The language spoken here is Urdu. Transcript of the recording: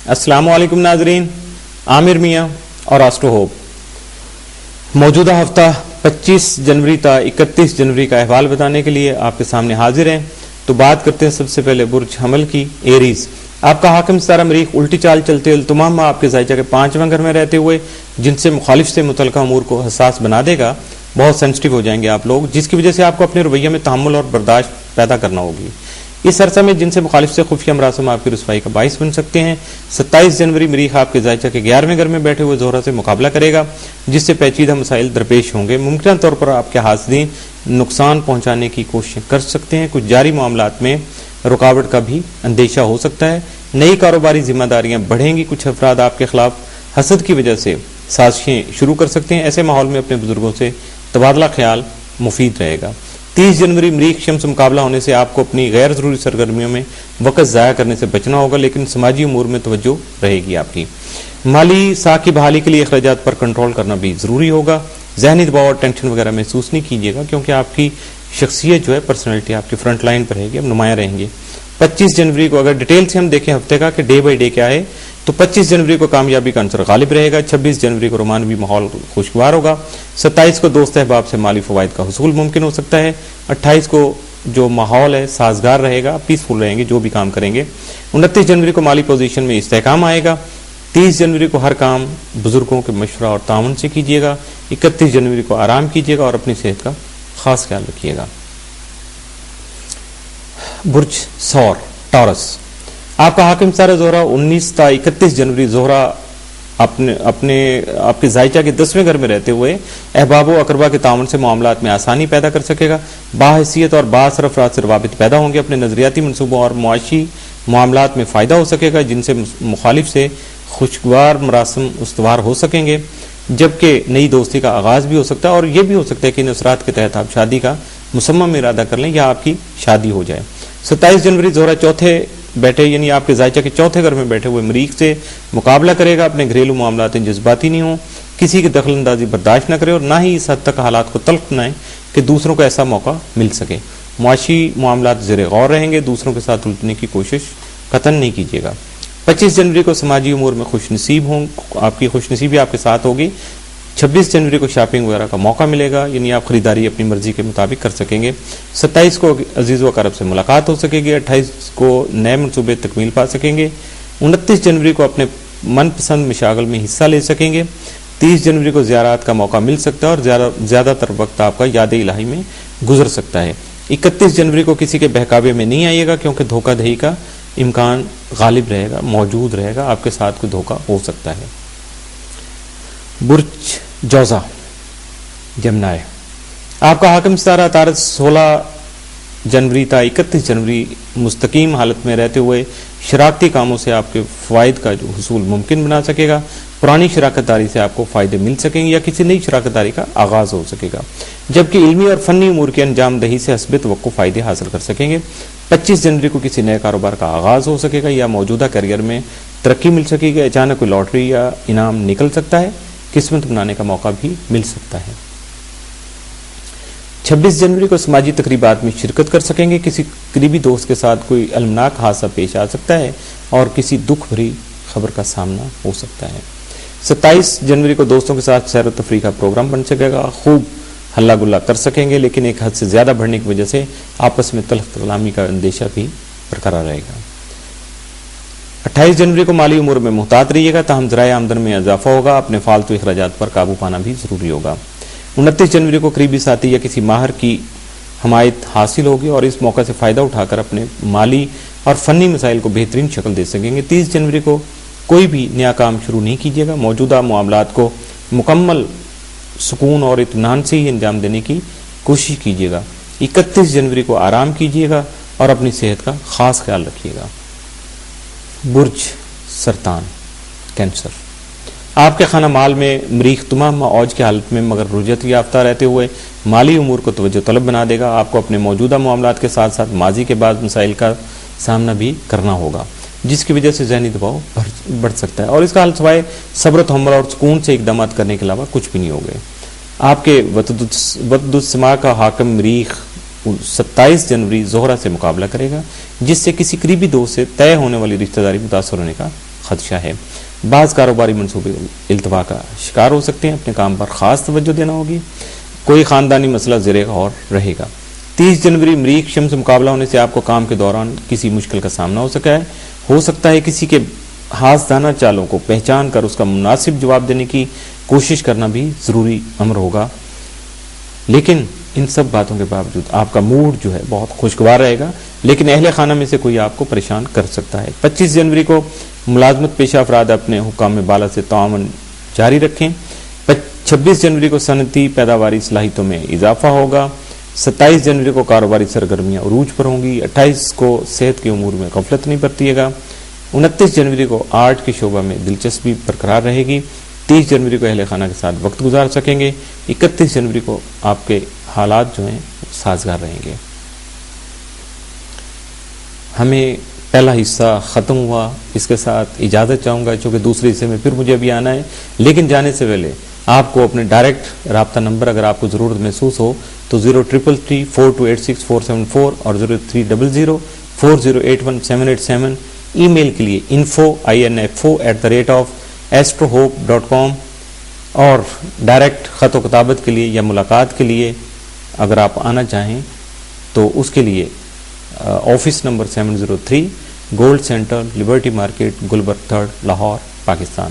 السلام علیکم ناظرین، عامر میاں اور آسٹرو ہوپ موجودہ ہفتہ 25 جنوری تا 31 جنوری کا احوال بتانے کے لیے آپ کے سامنے حاضر ہیں۔ تو بات کرتے ہیں سب سے پہلے برج حمل کی، ایریز۔ آپ کا حاکم ستارہ مریخ الٹی چال چلتے التمام آپ کے ذائچہ کے 5ویں گھر میں رہتے ہوئے جن سے مخالف سے متعلقہ امور کو حساس بنا دے گا، بہت سینسٹیو ہو جائیں گے آپ لوگ، جس کی وجہ سے آپ کو اپنے رویے میں تحمل اور برداشت پیدا کرنا ہوگی۔ اس عرصہ میں جن سے مخالف سے خفیہ مراسم آپ کی رسوائی کا باعث بن سکتے ہیں۔ 27 جنوری مریخ آپ کے ذائچہ کے 11ویں گھر میں بیٹھے ہوئے زہرہ سے مقابلہ کرے گا، جس سے پیچیدہ مسائل درپیش ہوں گے۔ ممکنہ طور پر آپ کے حاسدین نقصان پہنچانے کی کوشش کر سکتے ہیں۔ کچھ جاری معاملات میں رکاوٹ کا بھی اندیشہ ہو سکتا ہے۔ نئی کاروباری ذمہ داریاں بڑھیں گی۔ کچھ افراد آپ کے خلاف حسد کی وجہ سے سازشیں شروع کر سکتے ہیں۔ ایسے ماحول میں اپنے بزرگوں سے تبادلہ خیال مفید رہے گا۔ 30 جنوری مریخ شمس مقابلہ ہونے سے آپ کو اپنی غیر ضروری سرگرمیوں میں وقت ضائع کرنے سے بچنا ہوگا، لیکن سماجی امور میں توجہ رہے گی آپ کی۔ مالی ساکھ کی بحالی کے لیے اخراجات پر کنٹرول کرنا بھی ضروری ہوگا۔ ذہنی دباؤ اور ٹینشن وغیرہ محسوس نہیں کیجیے گا، کیونکہ آپ کی شخصیت جو ہے، پرسنالٹی آپ کی فرنٹ لائن پر رہے گی، اب نمایاں رہیں گے۔ 25 جنوری کو اگر ڈیٹیل سے ہم دیکھیں ہفتے کا کہ ڈے بائی ڈے کیا ہے، تو 25 جنوری کو کامیابی کا عنصر غالب رہے گا۔ 26 جنوری کو رومانوی ماحول خوشگوار ہوگا۔ 27 کو دوست احباب سے مالی فوائد کا حصول ممکن ہو سکتا ہے۔ 28 کو جو ماحول ہے سازگار رہے گا، پیسفل رہیں گے جو بھی کام کریں گے۔ 29 جنوری کو مالی پوزیشن میں استحکام آئے گا۔ 30 جنوری کو ہر کام بزرگوں کے مشورہ اور تعاون سے کیجیے گا۔ 31 جنوری کو آرام کیجیے گا اور اپنی صحت کا خاص خیال رکھیے گا۔ برج ثور ٹورس، آپ کا حاکم ستارہ زہرہ 19 تا 31 جنوری زہرہ آپ کے ذائچہ کے 10ویں گھر میں رہتے ہوئے احباب و اقربا کے تعاون سے معاملات میں آسانی پیدا کر سکے گا۔ باحیثیت اور بااثر افراد سے روابط پیدا ہوں گے۔ اپنے نظریاتی منصوبوں اور معاشی معاملات میں فائدہ ہو سکے گا، جن سے مخالف سے خوشگوار مراسم استوار ہو سکیں گے، جبکہ نئی دوستی کا آغاز بھی ہو سکتا ہے، اور یہ بھی ہو سکتا ہے کہ ان اثرات کے تحت آپ شادی کا مصمم ارادہ کر لیں یا آپ کی شادی ہو جائے۔ 27 جنوری زہرہ چوتھے بیٹھے یعنی آپ کے ذائچہ کے 4تھے گھر میں بیٹھے ہوئے مریخ سے مقابلہ کرے گا۔ اپنے گھریلو معاملات جذباتی نہیں ہوں، کسی کی دخل اندازی برداشت نہ کرے، اور نہ ہی اس حد تک حالات کو تلخ بنائیں کہ دوسروں کو ایسا موقع مل سکے۔ معاشی معاملات زیر غور رہیں گے، دوسروں کے ساتھ الجھنے کی کوشش قطعاً نہیں کیجیے گا۔ 25 جنوری کو سماجی امور میں خوش نصیب ہوں، آپ کی خوش نصیبی آپ کے ساتھ ہوگی۔ 26 جنوری کو شاپنگ وغیرہ کا موقع ملے گا، یعنی آپ خریداری اپنی مرضی کے مطابق کر سکیں گے۔ 27 کو عزیز و اقارب سے ملاقات ہو سکے گی۔ 28 کو نئے منصوبے تکمیل پا سکیں گے۔ 29 جنوری کو اپنے من پسند مشاغل میں حصہ لے سکیں گے۔ 30 جنوری کو زیارات کا موقع مل سکتا ہے، اور زیادہ تر وقت آپ کا یاد الہی میں گزر سکتا ہے۔ 31 جنوری کو کسی کے بہکاوے میں نہیں آئیے گا، کیونکہ دھوکہ دہی کا امکان غالب رہے گا، موجود رہے گا، آپ کے ساتھ کوئی دھوکہ ہو سکتا ہے۔ برج جوزہ جمنائے، آپ کا حاکم ستارہ عطارد 16 جنوری تا 31 جنوری مستقیم حالت میں رہتے ہوئے شراکتی کاموں سے آپ کے فوائد کا جو حصول ممکن بنا سکے گا۔ پرانی شراکت داری سے آپ کو فائدے مل سکیں گے یا کسی نئی شراکت داری کا آغاز ہو سکے گا، جبکہ علمی اور فنی امور کی انجام دہی سے حسب توقع فائدے حاصل کر سکیں گے۔ 25 جنوری کو کسی نئے کاروبار کا آغاز ہو سکے گا یا موجودہ کیریئر میں ترقی مل سکے گی۔ اچانک کوئی لاٹری یا انعام نکل سکتا ہے، قسمت بنانے کا موقع بھی مل سکتا ہے۔ 26 جنوری کو سماجی تقریبات میں شرکت کر سکیں گے۔ کسی قریبی دوست کے ساتھ کوئی المناک حادثہ پیش آ سکتا ہے اور کسی دکھ بھری خبر کا سامنا ہو سکتا ہے۔ 27 جنوری کو دوستوں کے ساتھ سیر و تفریح کا پروگرام بن سکے گا۔ خوب ہلا گلا کر سکیں گے، لیکن ایک حد سے زیادہ بڑھنے کی وجہ سے آپس میں تلخ کلامی کا اندیشہ بھی برقرار رہے گا۔ 28 جنوری کو مالی امور میں محتاط رہیے گا، تاہم ذرائع آمدن میں اضافہ ہوگا۔ اپنے فالتو اخراجات پر قابو پانا بھی ضروری ہوگا۔ 29 جنوری کو قریبی ساتھی یا کسی ماہر کی حمایت حاصل ہوگی، اور اس موقع سے فائدہ اٹھا کر اپنے مالی اور فنی مسائل کو بہترین شکل دے سکیں گے۔ 30 جنوری کو کوئی بھی نیا کام شروع نہیں کیجیے گا۔ موجودہ معاملات کو مکمل سکون اور اطمینان سے ہی انجام دینے کی کوشش کیجیے گا۔ 31 جنوری کو آرام کیجیے گا اور اپنی صحت کا خاص خیال رکھیے گا۔ برج سرطان کینسر، آپ کے خانہ مال میں مریخ تمام اوج کی حالت میں مگر رجحت یافتہ رہتے ہوئے مالی امور کو توجہ طلب بنا دے گا۔ آپ کو اپنے موجودہ معاملات کے ساتھ ساتھ ماضی کے بعض مسائل کا سامنا بھی کرنا ہوگا، جس کی وجہ سے ذہنی دباؤ بڑھ سکتا ہے، اور اس کا حل سوائے صبر و تحمل اور سکون سے اقدامات کرنے کے علاوہ کچھ بھی نہیں ہوگے۔ آپ کے وطد السماء کا حاکم مریخ 27 جنوری زہرہ سے مقابلہ کرے گا، جس سے کسی قریبی دوست سے طے ہونے والی رشتہ داری متاثر ہونے کا خدشہ ہے. بعض کاروباری منصوبے التوا کا شکار ہو سکتے ہیں. اپنے کام پر خاص توجہ دینا ہوگی. کوئی خاندانی مسئلہ زیر غور رہے گا. 30 جنوری مریخ شمس مقابلہ ہونے سے آپ کو کام کے دوران کسی مشکل کا سامنا ہو سکتا ہے. کسی کے ہاسدانہ چالوں کو پہچان کر اس کا مناسب جواب دینے کی کوشش کرنا بھی ضروری امر ہوگا. لیکن ان سب باتوں کے باوجود آپ کا موڈ جو ہے بہت خوشگوار رہے گا. لیکن اہل خانہ میں سے کوئی آپ کو پریشان کر سکتا ہے. 25 جنوری کو ملازمت پیشہ افراد اپنے حکام بالا سے تعاون جاری رکھیں. 26 جنوری کو صنعتی پیداواری صلاحیتوں میں اضافہ ہوگا. 27 جنوری کو کاروباری سرگرمیاں عروج پر ہوں گی. 28 کو صحت کے امور میں غفلت نہیں برتیے گا. 29 جنوری کو آرٹ کے شعبہ میں دلچسپی برقرار رہے گی. 30 جنوری کو اہل خانہ کے ساتھ وقت گزار سکیں گے. 31 جنوری کو آپ کے حالات جو ہیں سازگار رہیں گے. ہمیں پہلا حصہ ختم ہوا. اس کے ساتھ اجازت چاہوں گا چونکہ دوسرے حصے میں پھر مجھے ابھی آنا ہے. لیکن جانے سے پہلے آپ کو اپنے ڈائریکٹ رابطہ نمبر اگر آپ کو ضرورت محسوس ہو تو 03334286 اور 03004081 ای میل کے لیے info@astrohope.com اور ڈائریکٹ خط و کتابت کے لیے یا ملاقات کے لیے اگر آپ آنا چاہیں تو اس کے لیے office number 703 gold centre Liberty market Gulberg 3 Lahore Pakistan.